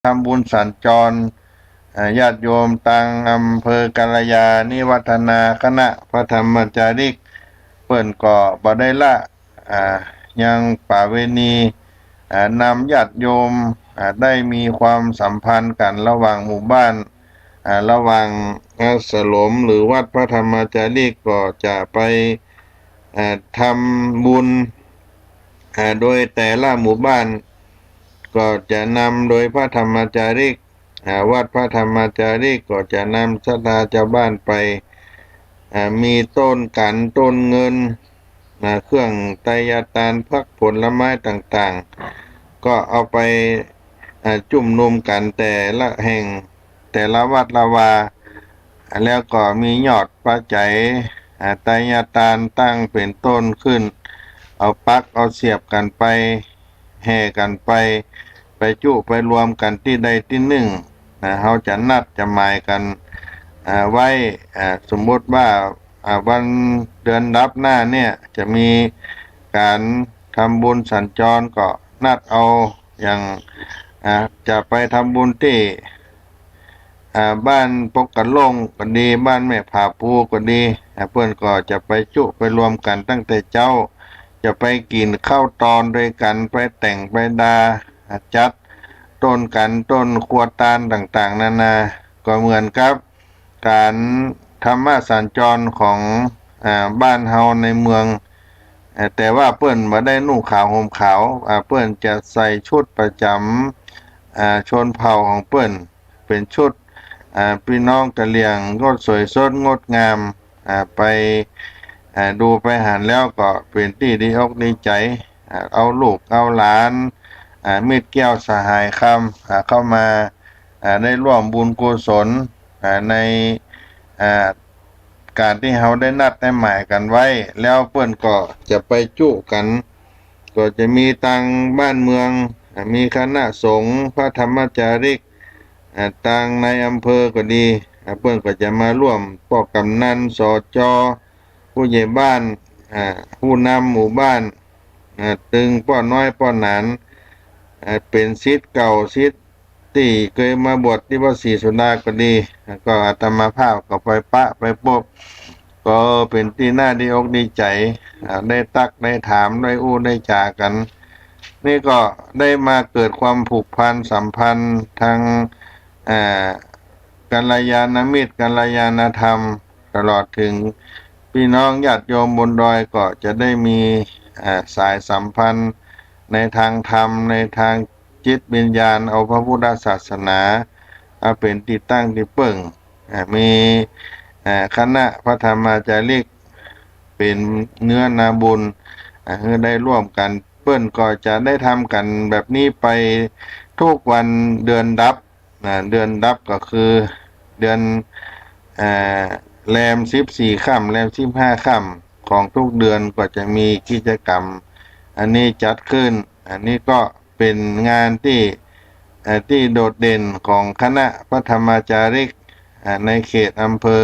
ทำบุญสัญจรญาติโยมตังอำเภอกัลยาณิวัฒนาคณะพระธรรมจาริกเปิ่นก็บ่ได้ละอ่ายังป่าเวณีนำญาติโยมได้มีความสัมพันธ์กันระหว่างหมู่บ้านระหว่างสลมหรือวัดพระธรรมจาริกก็จะไปทำบุญโดยแต่ละหมู่บ้านก็จะนำโดยพระธรรมจาริกวัดพระธรรมจาริกก็จะนำศรัทธาชาวบ้านไปมีต้นกันต้นเงินเครื่องไตรยาตานพักผลไม้ต่างๆก็เอาไปจุ่มนุมกันแต่ละแห่งแต่ละวัดละวาแล้วก็มียอดปัจจัยไตรยาตานตั้งเป็นต้นขึ้นเอาปักเอาเสียบกันไปแห่กันไปจุไปรวมกันที่ใดที่หนึ่งเขาจะนัดจะหมายกันไว้สมมติว่าวันเดือนดับหน้าเนี่ยจะมีการทำบุญสัญจรก็นัดเอาอย่างจะไปทำบุญที่บ้านปกกะลงก็ดีบ้านแม่ผาภูก็ดีเพื่อนก็จะไปจุไปรวมกันตั้งแต่เจ้าจะไปกินข้าวตอนด้วยกันไปแต่งไปดาจัดต้นกันต้นขวดตาลต่างๆนานาก็เหมือนกับการธรรมสัญจรของบ้านเฮาในเมืองแต่ว่าเปิ้นบ่ได้นุ่งขาวห่มขาวเปิ้นจะใส่ชุดประจำชนเผ่าของเปิ้นเป็นชุดพี่น้องกะเหรี่ยงก็สวยสดงดงามไปดูไปหันแล้วก็เป็นที่ดีอกดีใจเอาลูกเอาหลานมิตรแก้วสหายคำเข้ามาได้ร่วมบุญกุศลในการที่เขาได้นัดได้หมายกันไว้แล้วเพื่อนก็จะไปจุกันก็จะมีตังบ้านเมืองมีคณะสงฆ์พระธรรมจาริกตังในอำเภอก็ดีเพื่อนก็จะมาร่วมป้อกำนันสจผู้ใหญ่บ้านผู้นำหมู่บ้านตึงป้อน้อยป้อหนานเป็นศิษย์เก่าศิษย์ที่เคยมาบวชที่วัดศรีสุดาก็ดีก็อาตมาภาพก็ไปปะไปพบก็เป็นที่น่าดีอกดีใจได้ตักได้ถามได้อู้ได้จากันนี่ก็ได้มาเกิดความผูกพันสัมพันธ์ทางกัลยาณมิตรกัลยาณธรรมตลอดถึงพี่น้องญาติโยมบนดอยก็จะได้มีสายสัมพันธ์ในทางธรรมในทางจิตวิญญาณเอาพระพุทธศาสนาเป็นที่ตั้งที่เปิ่งมีคณะพระธรรมจาริกเป็นเนื้อนาบุญคือได้ร่วมกันเปิ้นก็จะได้ทำกันแบบนี้ไปทุกวันเดือนดับเดือนดับก็คือเดือนแรม14ค่ำแรม15ค่ำของทุกเดือนก็จะมีกิจกรรมอันนี้จัดขึ้นอันนี้ก็เป็นงานที่โดดเด่นของคณะพระธรรมจาริกในเขตอำเภอ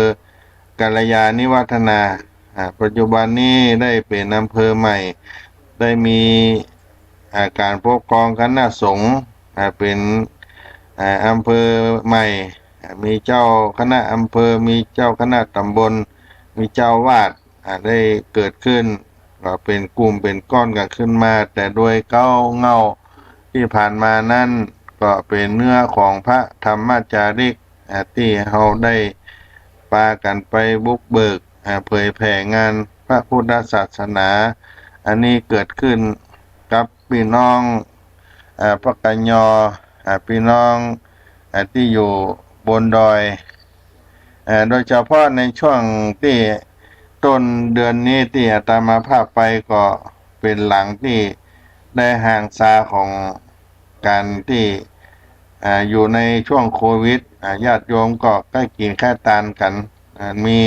กัลยาณิวัฒนาปัจจุบันนี้ได้เป็นอำเภอใหม่ได้มีการปกครองคณะสงฆ์เป็นอำเภอใหม่มีเจ้าคณะอำเภอมีเจ้าคณะตำบลมีเจ้าวาดได้เกิดขึ้นก็เป็นกลุ่มเป็นก้อนกันขึ้นมาแต่โดยเงาที่ผ่านมานั้นก็เป็นเนื้อของพระธรรมจาริกที่เราได้พากันไปบุกเบิกเผยแผ่งานพระพุทธศาสนาอันนี้เกิดขึ้นกับพี่น้องพระกัญญอพี่น้องที่อยู่บนดอยโดยเฉพาะในช่วงที่ต้นเดือนนี้ที่อาตมาภาพไปก็เป็นหลังที่ได้ห่างซาของการที่อยู่ในช่วงโควิดญาติโยมก็ใกล้กินข้าวตานกันมี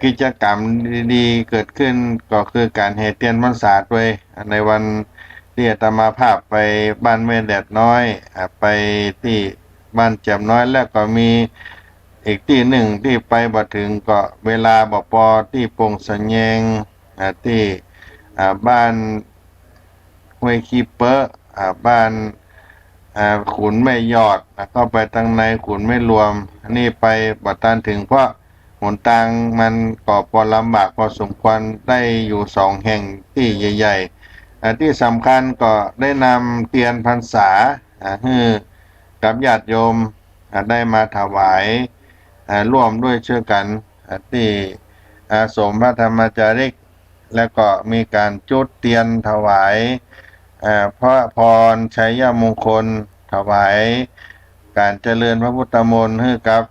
กิจกรรมดีๆเกิดขึ้นก็คือการแห่เทียนพรรษาด้วยในวันที่อาตมาภาพไปบ้านแม่แดดน้อยไปที่บ้านแจ่มน้อยแล้วก็มีอีกที่หนึ่งที่ไปบ่ถึงก็เวลาบ่พอที่ปงสะแยงที่บ้านห้วยขี้เปอะบ้าน ขุนไม่ยอดเข้าไปทางในขุนไม่รวมอันนี้ไปบัดตันถึงเพราะหนทางมันก็พอลำบากพอสมควรได้อยู่สองแห่งที่ใหญ่ๆที่สำคัญก็ได้นำเทียนพรรษาให้กับญาติโยมได้มาถวายร่วมด้วยช่วยกันที่อาสมพระธรรมจาริกแล้วก็มีการจุดเทียนถวายพระพรชัยมงคลถวายการเจริญพระพุทธมนต์ให้กับ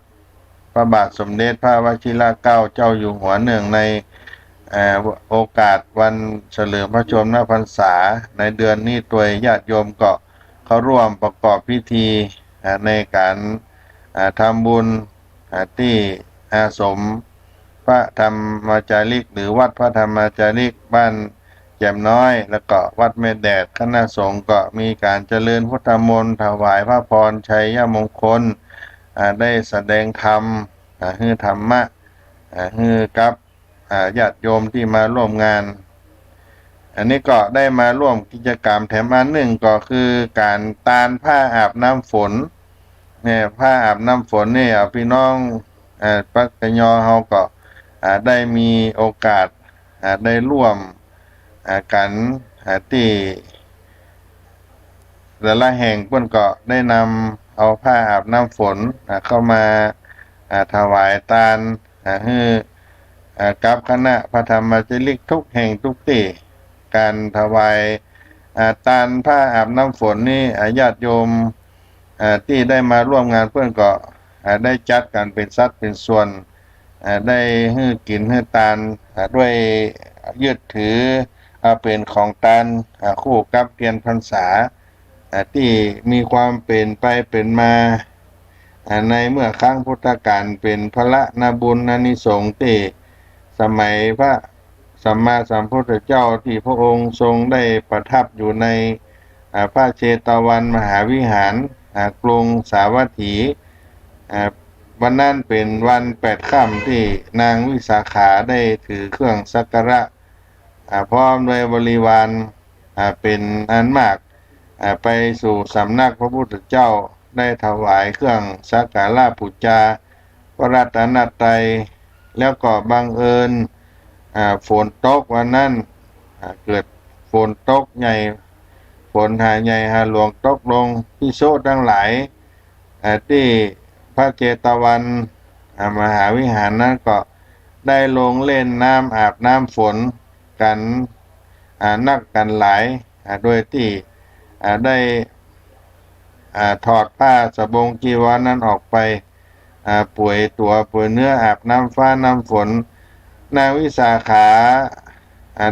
พระบาทสมเด็จพระวชิรเกล้าเจ้าอยู่หัวเนื่องในโอกาสวันเฉลิมพระชนมพรรษาในเดือนนี้ตัวญาติโยมก็เขาร่วมประกอบพิธีในการทำบุญที่อาสมพระธรรมจาริกหรือวัดพระธรรมจาริกบ้านแจ่มน้อยแล้วก็วัดแม่แดดคณะสงฆ์ก็มีการเจริญพุทธมนต์ถวายพระพรชัยมงคลได้แสดงธรรมให้ธรรมะให้กับญาติโยมที่มาร่วมงานอันนี้ก็ได้มาร่วมกิจกรรมแถมอันหนึ่งก็คือการตานผ้าอาบน้ำฝนเนี่ยผ้าอาบน้ำฝนเนี่ยพี่น้องปักกะยอเฮาก็ได้มีโอกาสได้ร่วมกันที่แต่ละแห่งเพิ่นก็ได้นำเอาผ้าอาบน้ำฝนเข้ามาถวายทานให้กับคณะพระธรรมจาริกทุกแห่งทุกที่การถวายทานผ้าอาบน้ำฝนนี่ญาติโยมที่ได้มาร่วมงานเพื่อนก็ได้จัดกันเป็นสัดเป็นส่วนได้ให้กินให้ทานด้วยยึดถือเป็นของทานคู่กับเทียนพรรษาที่มีความเป็นไปเป็นมาในเมื่อครั้งพุทธกาลเป็นพระนาบุญอานิสงส์ที่สมัยพระสัมมาสัมพุทธเจ้าที่พระองค์ทรงได้ประทับอยู่ในพระเชตวันมหาวิหารกรุงสาวัตถีวันนั้นเป็นวัน8 ค่ำที่นางวิสาขาได้ถือเครื่องสักการะพร้อมด้วยบริวารเป็นอันมากไปสู่สำนักพระพุทธเจ้าได้ถวายเครื่องสักการะบูชาพระรัตนตรัยแล้วก็บังเอิญฝนตกวันนั้นเกิดฝนตกใหญ่ฝนหาใหญ่หาหลวงตกลงที่โซทั้งหลายที่พระเจตวันมหาวิหารนั้นก็ได้ลงเล่นน้ำอาบน้ำฝนกันนักกันหลายโดยที่ได้ถอดผ้าสบงจีวรนั้นออกไปป่วยตัวป่วยเนื้ออาบน้ำฟ้าน้ำฝนนางวิสาขา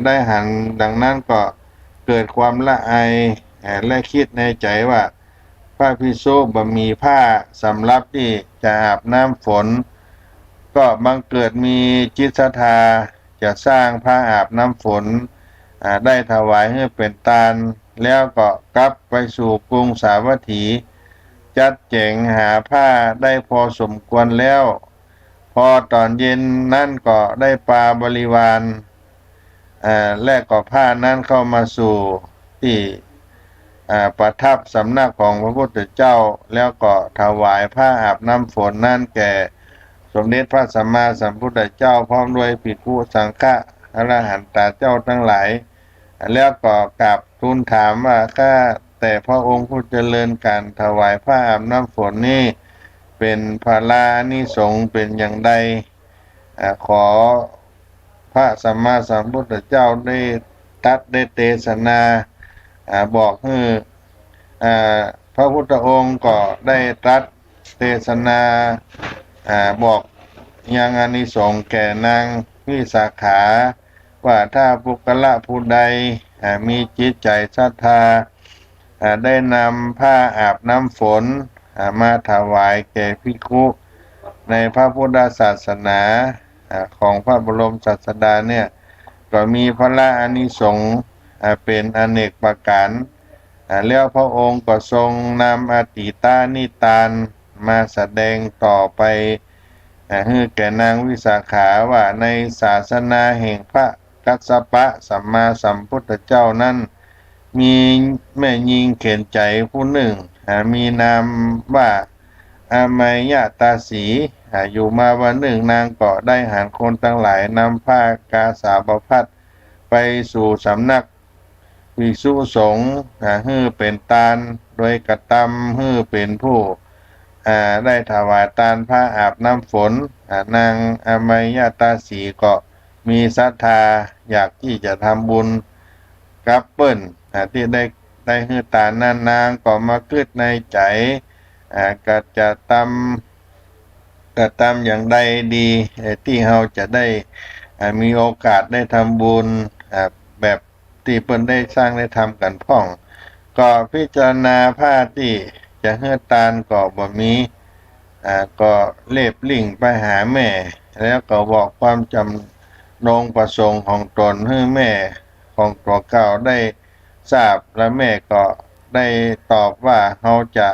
ได้หันดังนั้นก็เกิดความละอายและคิดในใจว่าพระภิกษุบ่มีผ้าสำหรับที่จะอาบน้ำฝนก็บังเกิดมีจิตศรัทธาจะสร้างผ้าอาบน้ำฝนได้ถวายให้เป็นทานแล้วก็กลับไปสู่กรุงสาวัตถีจัดแจงหาผ้าได้พอสมควรแล้วพอตอนเย็นนั่นก็ได้ปาบริวารและก็ผ้านั้นเข้ามาสู่ที่ประทับสำนักของพระพุทธเจ้าแล้วก็ถวายผ้าอาบน้ำฝนนั่นแก่สมเด็จพระสัมมาสัมพุทธเจ้าพร้อมด้วยภิกขุสังฆะอรหันตเจ้าทั้งหลายแล้วก็กราบทูลถามว่าข้าแต่พระองค์ผู้เจริญการถวายผ้าอาบน้ำฝนนี้เป็นภารานิสงส์เป็นอย่างใดขอพระสัมมาสัมพุทธเจ้าได้ตัดได้เทศนาบอกให้พระพุทธองค์ก็ได้ตรัสเทศนาบอกยังอานิสงส์แก่นางวิสาขาว่าถ้าบุคคลผู้ใดมีจิตใจศรัทธาได้นำผ้าอาบน้ำฝนมาถวายแก่ภิกขุในพระพุทธศาสนาของพระบรมศาสดาเนี่ยก็มีพระอานิสงส์เป็นอเนกประการแล้วพระองค์ก็ทรงนำอติตานิตานมาแสดงต่อไปให้แก่นางวิสาขาว่าในศาสนาแห่งพระกัสสปะสัมมาสัมพุทธเจ้านั้นมีแม่หญิงเข็นใจผู้หนึ่ง มีนามว่าอามัยยะตาสีอยู่มาวันหนึ่งนางก็ได้หารคนทั้งหลายนำผ้ากาสาวพัดไปสู่สำนักภิกษุสงฆ์ฮือเป็นตาลโดยกระทำฮือเป็นผู้ได้ถวายทานผ้าอาบน้ำฝนนางอามัยยะตาสีก็มีศรัทธาอยากที่จะทำบุญกับเปิ้นที่ได้ฮือตานั้นนางก็มาคิดในใจก็จะทำอย่างใดดีที่เราจะได้มีโอกาสได้ทำบุญแบบที่เปิ้นได้สร้างได้ทำกันพ่องก็พิจารณาผ้าที่จะเฮือตานก็บ่มีก็เล็บลิ่งไปหาแม่แล้วก็บอกความจำนงประสงค์ของตนให้แม่ของตัวเก่าได้ทราบและแม่ก็ได้ตอบว่าเขาจะ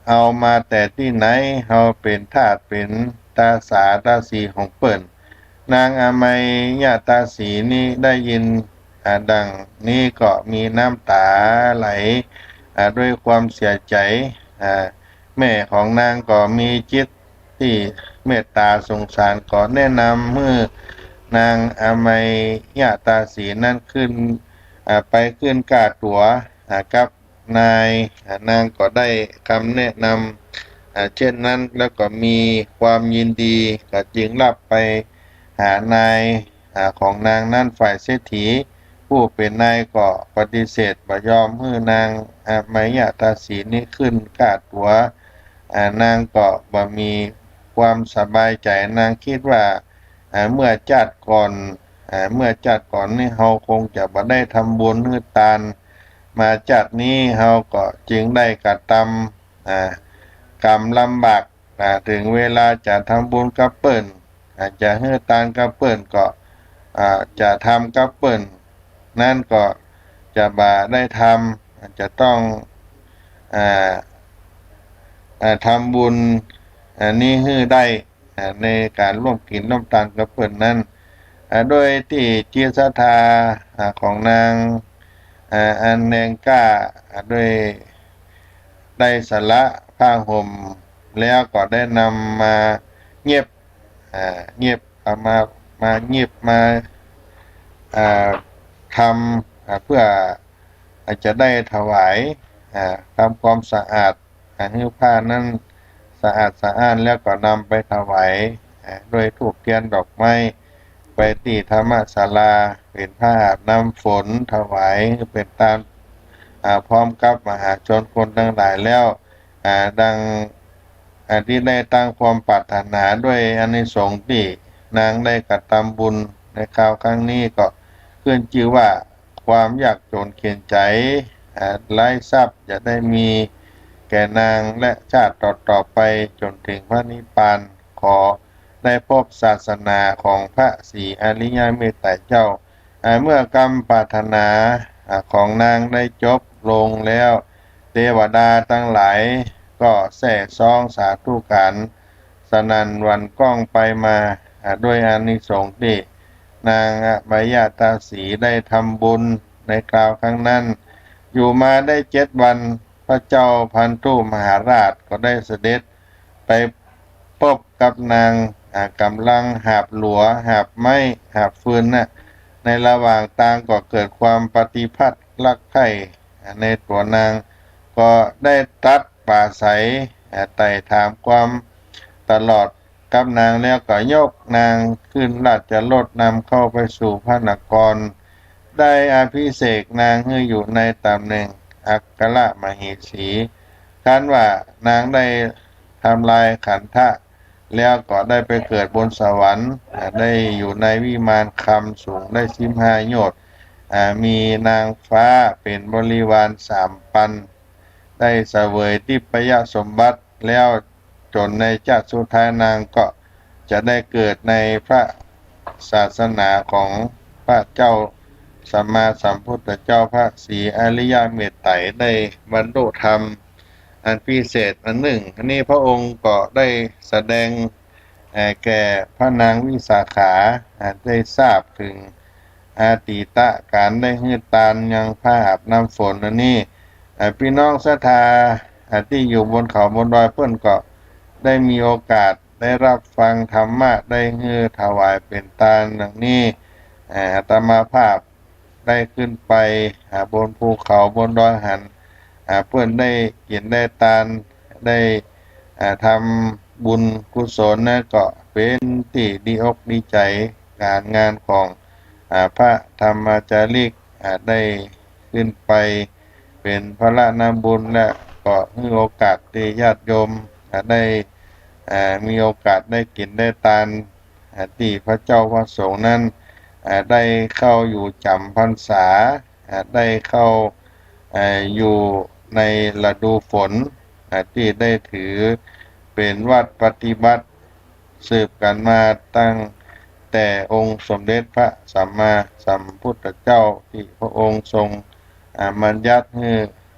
เอามาแต่ที่ไหนเขาเป็นทาสเป็นตาสาตาสีของเปิ่นนางอามัยยะตาสีนี้ได้ยินดังนี้ก็มีน้ำตาไหลด้วยความเสียใจแม่ของนางก็มีจิตที่เมตตาสงสารก็แนะนำเมื่อนางอามัยยะตาสีนั้นขึ้นไปขึ้นกาตั๋วกับนางก็ได้คำแนะนำเช่นนั้นแล้วก็มีความยินดีก็จึงรับไปหานายของนางนั้นฝ่ายเศรษฐีผู้เป็นนายก็ปฏิเสธบ่ยอมให้นางอามัยยะตาสีนี้ขึ้นกาตั๋วนางก็บ่มีความสบายใจนางคิดว่าเมื่อจัดก่อนนี่เฮาคงจะบ่ได้ทำบุญฮือทานมาจัดนี้เฮาก็จึงได้กระทำกรรมลำบากถึงเวลาจะทำบุญกับเปิ้นจะฮือทานกับเปิ้นก็จะทำกับเปิ้นนั่นก็จะบ่ได้ทำจะต้องทำบุญนี้ฮือได้ในการร่วมกินร่วมทานกับเปิ้นนั้นโดยที่จิตศรัทธาของนางอันแนงกล้าด้วยได้สละผ้าห่มแล้วก็ได้นำมาเงียบเอามาเงียบมาทำเพื่อจะได้ถวายทำความสะอาดให้ผ้านั้นสะอาดสะอ้านแล้วก็นำไปถวายด้วยธูปเทียนดอกไม้ไปที่ธรรมศาลาเป็นผ้าอาบน้ำฝนถวายเป็นตามพร้อมกับมหาชนคนทั้งหลายแล้วดังที่ได้ตั้งความปรารถนาด้วยอานิสงส์ที่นางได้กระทำบุญในคราวครั้งนี้ก็ขึ้นชื่อว่าความยากจนเข็ญใจไร้ทรัพย์จะได้มีแก่นางและชาติต่อไปจนถึงพระนิพพานขอได้พบศาสนาของพระศรีอริยเมตไตรเจ้าเมื่อกรรมปรารถนาของนางได้จบลงแล้วเทวดาทั้งหลายก็แส่ซองสาธุการสนั่นหวั่นก้องไปมาด้วยอานิสงส์ที่นางอามัยยะตาสีได้ทำบุญในคราวครั้งนั้นอยู่มาได้7 วันพระเจ้าพันธุมหาราชก็ได้เสด็จไปพบกับนางกำลังหาบหลัวหาบไม้หาบฟืนในระหว่างต่างก็เกิดความปฏิพัทธ์รักใคร่ในตัวนางก็ได้ตัดป่าใสไต่ถามความตลอดกับนางแล้วก็ยกนางขึ้นราชรถนำเข้าไปสู่พระนครได้อภิเษกนางให้อยู่ในตำแหน่งอัครมเหสีคันว่านางได้ทำลายขันธะแล้วก็ได้ไปเกิดบนสวรรค์ได้อยู่ในวิมานคำสูงได้15 โยชน์มีนางฟ้าเป็นบริวาร3,000ได้เสวยทิพยสมบัติแล้วจนในชาติสุดท้ายนางก็จะได้เกิดในพระศาสนาของพระเจ้าสัมมาสัมพุทธเจ้าพระศรีอริยเมตไตรได้บรรลุธรรมอันพิเศษอันหนึ่งอันนี้พระองค์ก็ได้แสดงแก่พระนางวิสาขาได้ทราบถึงอาติตะการได้ฮือตานยังผ้าอาบน้ำฝนอันนี้พี่น้องศรัทธา ที่อยู่บนเขาบนดอยเพื่อนก็ได้มีโอกาสได้รับฟังธรรมะได้ถวายเป็นทานอย่างนี้อาตมาภาพได้ขึ้นไปบนภูเขาบนดอยหันเพื่อนได้กินได้ทานได้ทำบุญกุศลนะก็เป็นที่ดีอกดีใจการงานของพระธรรมจาริกได้ขึ้นไปเป็นพระนามบุญและก็มีโอกาสที่ญาติโยมได้มีโอกาสได้กินได้ทานที่พระเจ้าพระสงฆ์นั้นได้เข้าอยู่จำพรรษาได้เข้าอยู่ในฤดูฝนที่ได้ถือเป็นวัดปฏิบัติสืบกันมาตั้งแต่องค์สมเด็จพระสัมมาสัมพุทธเจ้าที่พระองค์ทรงบัญญัติให้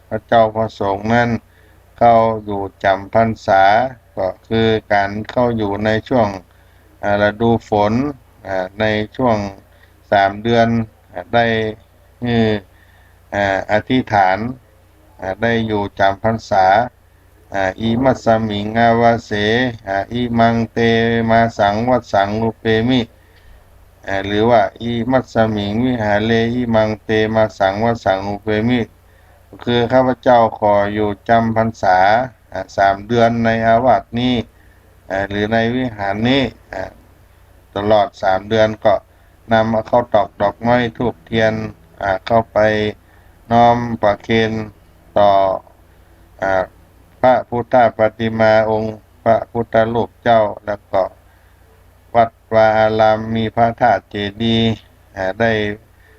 พระเจ้าพระสงฆ์นั้นเข้าอยู่จำพรรษาก็คือการเข้าอยู่ในช่วงฤดูฝนในช่วง3 เดือนได้อธิษฐานได้อยู่จำพรรษาอิมัสสมิงอาวาเสอิมังเตมาสังวัสสังอุเปมิหรือว่าอิมัสสมิงวิหาเลอิมังเตมาสังวัสสังอุเปมิคือข้าพเจ้าขออยู่จำพรรษา3 เดือนในอาวาสนี้หรือในวิหารนี้ตลอด3 เดือนก็นำเข้าตอกดอกไม้ธูปเทียนเข้าไปน้อมประเคนต่อพระพุทธปฏิมาองค์พระพุทธรูปเจ้าแล้วก็วัดวาอารามมีพระธาตุเจดีย์ได้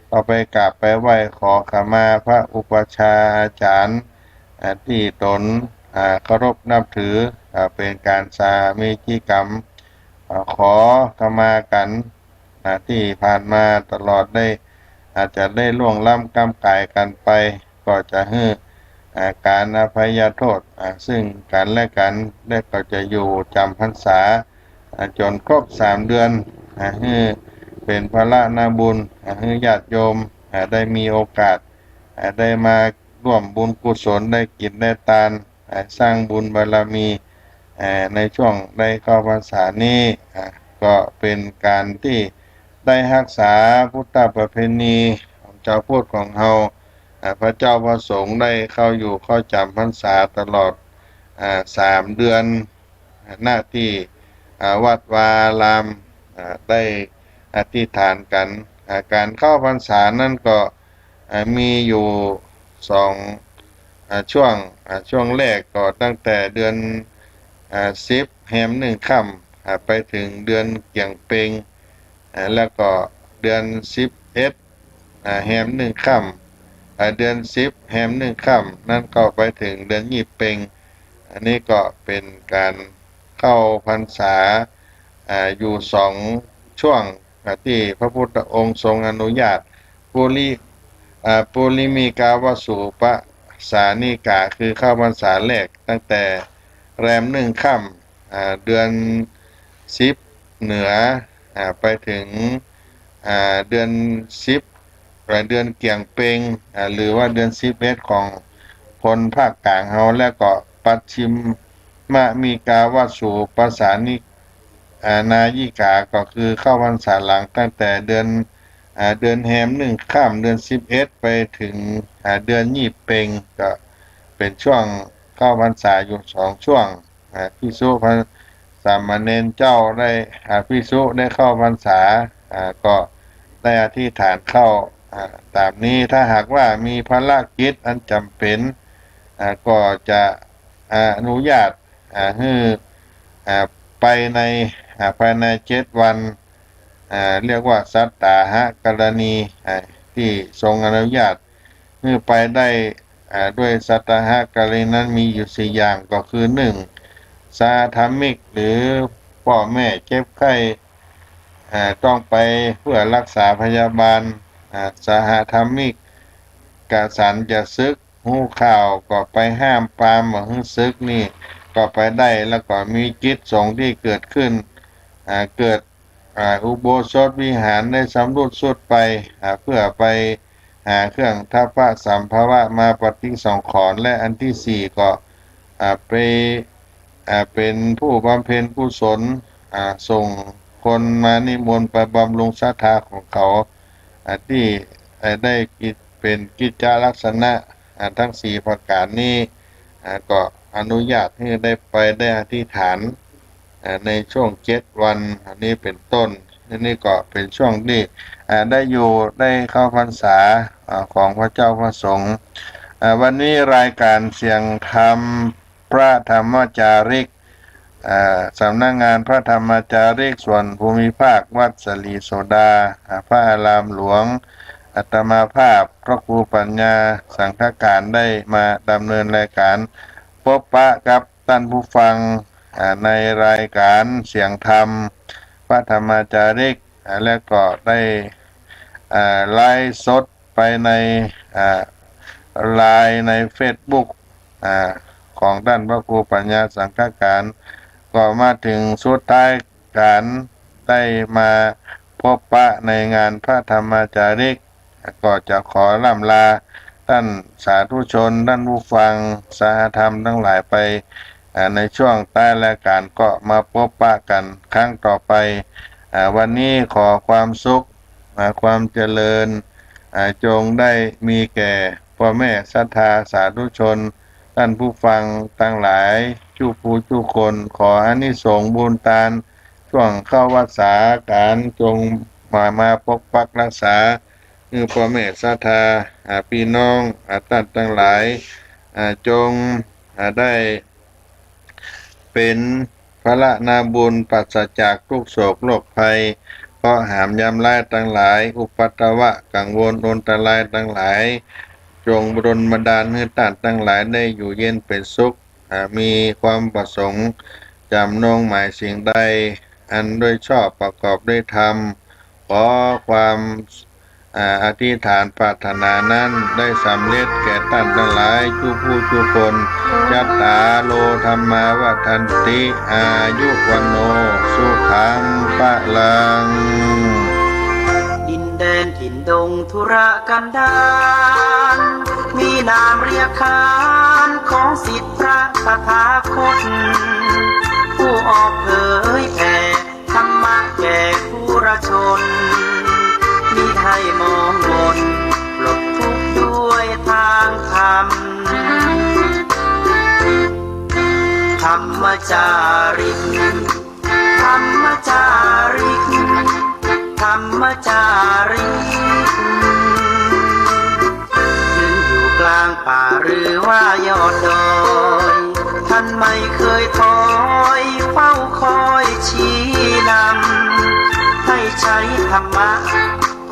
เอาไปกราบไปไหว้ขอขมาพระอุปัชฌาย์อาจารย์ที่ตนเคารพนับถือเป็นการสามีจิกรรมขอขมากันที่ผ่านมาตลอดได้อาจจะได้ล่วงล้ำกรรมกายกันไปก็จะให้การอภัยโทษซึ่งกันและกันได้ก็จะอยู่จำพรรษาจนครบ3 เดือนให้เป็นพระนาบุญให้ญาติโยมได้มีโอกาสได้มาร่วมบุญกุศลได้กินได้ทานสร้างบุญบารมีในช่วงได้เข้าพรรษานี้ก็เป็นการที่ได้รักษาพุทธประเพณีของเจ้าพุทธของเราพระเจ้าพระสงฆ์ได้เข้าอยู่เข้าจำพรรษาตลอด3 เดือนหน้าที่วัดวาอารามได้อธิษฐานกันการเข้าพรรษานั้นก็มีอยู่ช่วงแรกก็ตั้งแต่เดือน10 แรม 1 ค่ำไปถึงเดือนเกี่ยงเปงแล้วก็เดือน11แรม 1 ค่ำเดือน10 แรม 1 ค่ำนั่นก็ไปถึงเดือนยี่เปงอันนี้ก็เป็นการเข้าพรรษาอยู่2 ช่วงที่พระพุทธองค์ทรงอนุญาตปุริมีกาวสูปสานิกาคือเข้าพรรษาแรกตั้งแต่แรม 1 ค่ำเดือน10เหนือไปถึงเดือน10เดือนเกี่ยงเปงหรือว่าเดือน11ของคนภาคกลางเฮาและก็ปัจฉิมมีกาวสูปสานินายิกาก็คือเข้าพรรษาหลังตั้งแต่เดือนแรม 1 ค่ำเดือน11ไปถึงเดือนยี่เปงก็เป็นช่วงเข้าพรรษาอยู่2 ช่วงภิกษุพระสามเณรเจ้าได้ภิกษุได้เข้าพรรษาก็ได้อธิษฐานเข้าตามนี้ถ้าหากว่ามีภารกิจอันจำเป็นก็จะอนุญาตให้ไปในภายใน7 วันเรียกว่าสัตตาหกรณีที่ทรงอนุญาตให้ไปได้ด้วยสัตตาหกรณีนั้นมีอยู่4 อย่างก็คือ1สาธมิกหรือพ่อแม่เจ็บไข้ต้องไปเพื่อรักษาพยาบาลสหธรรมิกกษันจะซึกหูข่าวก็ไปห้ามปรามว่าฮึซึกนี่ก็ไปได้แล้วก็มีกิจสงฆ์ที่เกิดขึ้นเกิดอุโบสถวิหารได้สำรุดสุดไปเพื่อไปหาเครื่องทัพพระสัมภวะมาปฏิสังขรณ์และอันที่4ก็ ไปเป็นผู้บำเพ็ญกุศลส่งคนมานิมนต์ไปบำรุงศรัทธาของเขาที่ได้กิจเป็นกิจจลักษณะทั้งสี่ประการนี้ก็อนุญาตให้ได้ไปได้อธิษฐานในช่วง7 วันอันนี้เป็นต้นนี่ก็เป็นช่วงที่ได้อยู่ได้เข้าพรรษาของพระเจ้าพระสงฆ์วันนี้รายการเสียงธรรมพระธรรมจาริกสำนักงานพระธรรมจาริกส่วนภูมิภาควัดสลีโสดาพระอารามหลวงอาตมาภาพพระครูปัญญาสังฆการได้มาดำเนินรายการพบปะกับท่านผู้ฟังในรายการเสียงธรรมพระธรรมจาริกและก็ได้ไลฟ์สดไปในไลน์ใน Facebook ของท่านพระครูปัญญาสังฆการก็มาถึงสุดท้ายการได้มาพบปะในงานพระธรรมจาริกก็จะขอล่ำลาท่านสาธุชนท่านผู้ฟังสาธรรมทั้งหลายไปในช่วงใต้รายการก็มาพบปะกันครั้งต่อไปวันนี้ขอความสุขความเจริญจงได้มีแก่พ่อแม่ศรัทธาสาธุชนท่านผู้ฟังทั้งหลายทุกผู้ทุกคนขออานิสงส์บุญทานช่วงเข้าวัดสาการจงมาปกปักรักษาคือพ่อแม่ศรัทธาพี่น้องท่านทั้งหลายจงได้เป็นพระนาบุญปราศจากทุกโศกโรคภัยเพราะหามยามไล่ทั้งหลายอุปัตตวะกังวลอนตรายทั้งหลายจงบรมบันดาลให้ท่านทั้งหลายได้อยู่เย็นเป็นสุขมีความประสงค์จำนงหมายสิ่งใดอันด้วยชอบประกอบด้วยธรรมขอความอธิษฐานปรารถนานั้นได้สำเร็จแก่ท่านทั้งหลายทุกผู้ทุกคนยัตตาโลธรรมาวัฏันติอายุวันโนสุขังปะลังดินแดนถิ่นดงธุรกันดารมีนามเรียกขานของสิทธิพระตถาคตผู้ออกเผยแผ่ธรรมะแก่ผู้ราชนมิให้มองมนปลดทุกข์ด้วยทางธรรมธรรมจาริกธรรมจาริกธรรมจาริกถึงอยู่กลางป่าหรือว่ายอดดอยท่านไม่เคยถอยเฝ้าคอยชี้นำให้ใช้ธรรมะ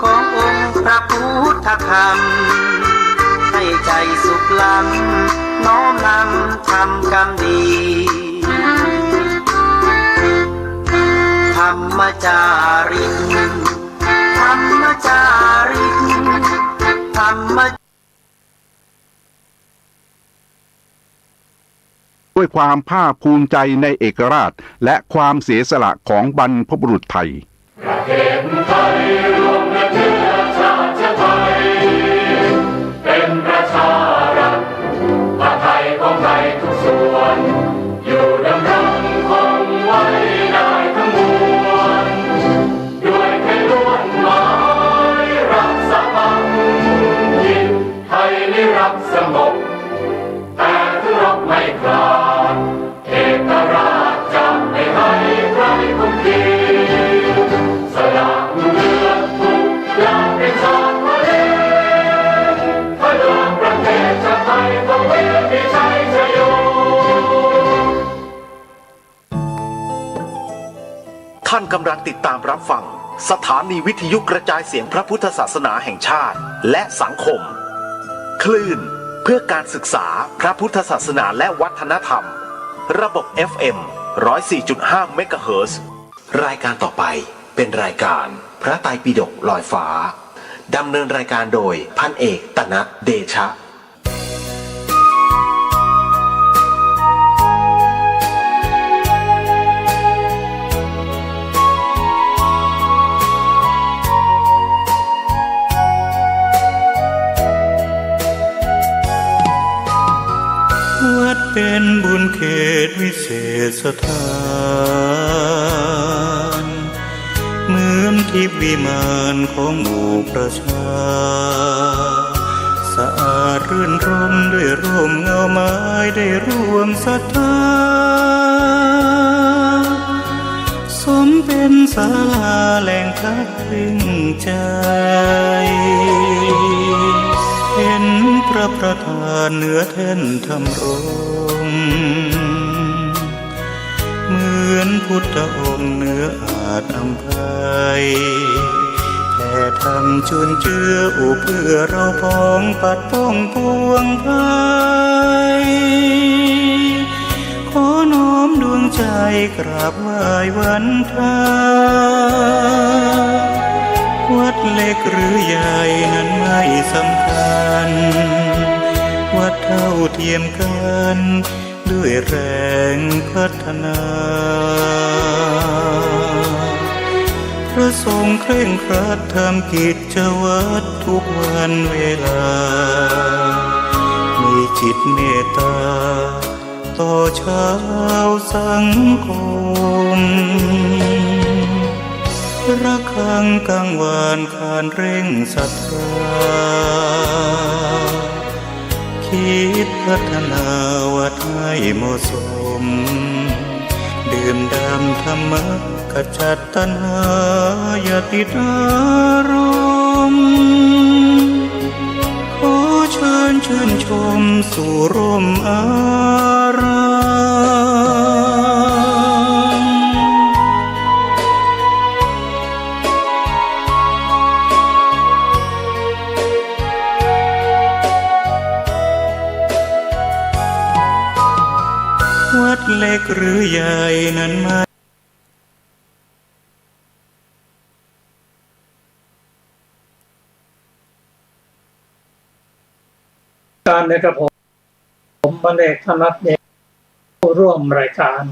ขององค์พระพุทธธรรมให้ใจสุขล้ำน้อมนำทำกรรมดีธรรมจาริกธรรมจาริกธรรมด้วยความภาคภูมิใจในเอกราชและความเสียสละของบรรพบุรุษไทยประเทศไทยรวมและเชื้อชาติไทยเป็นประชารัฐผ้าไทยของไทยทุกส่วนอยู่ดำรงคงไว้ได้ทั้งมวลด้วยแค่ล้วนหมายรักษาพันยินไทยนิรักสงบแต่ถึงรบไม่กล้าเอกราชจะไม่ให้ใครคุมขีสละเลือดทุกอย่างเป็นชาติทะเลถ้าเดินประเทศชาติไทยต้องมีชัยชโยท่านกำลังติดตามรับฟังสถานีวิทยุกระจายเสียงพระพุทธศาสนาแห่งชาติและสังคมคลื่นเพื่อการศึกษาพระพุทธศาสนาและวัฒนธรรมระบบ FM 104.5 เมกะเฮิรตซ์รายการต่อไปเป็นรายการพระไตรปิฎกลอยฟ้าดำเนินรายการโดยพันเอกตนัสเดชะวัดเป็นบุญ สถานเหมือนทิพย์วิมานของหมู่ประชาสะอาดรื่นรมด้วยร่มเงาไม้ได้ร่วมศรัทธาสมเป็นศาลาแหล่งพักพิงใจเห็นพระประธานเหนือแท่นธรรมรงค์เหมือนพุทธองค์เหนืออาจอำไพแต่ทำจุนเจืออุเพื่อเราพ้องปัดป้องปวงภัยขอน้อมดวงใจกราบไหว้วันทาวัดเล็กหรือใหญ่นั้นไม่สำคัญวัดเท่าเทียมกันด้วยแรงพัฒนาพระทรงเคร่งครัดทำกิจวัตรทุกวันเวลามีจิตเมตตาต่อชาวสังคมระฆังกังวานขานเร่งศรัทธาคิดพัฒนาวัดให้เหมาะสมดื่มด่ำธรรมะขจัดตัณหาอย่าติดอารมณ์ขอเชิญชื่นชมสู่ร่มอารามวัดเล็กหรือใหญ่นั้นมาการนะครับผมบันเอกธนัทเดชร่วมรายการ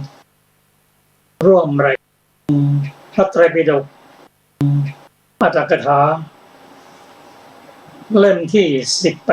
พระไตรปิฎกอัตถกถาเล่มที่18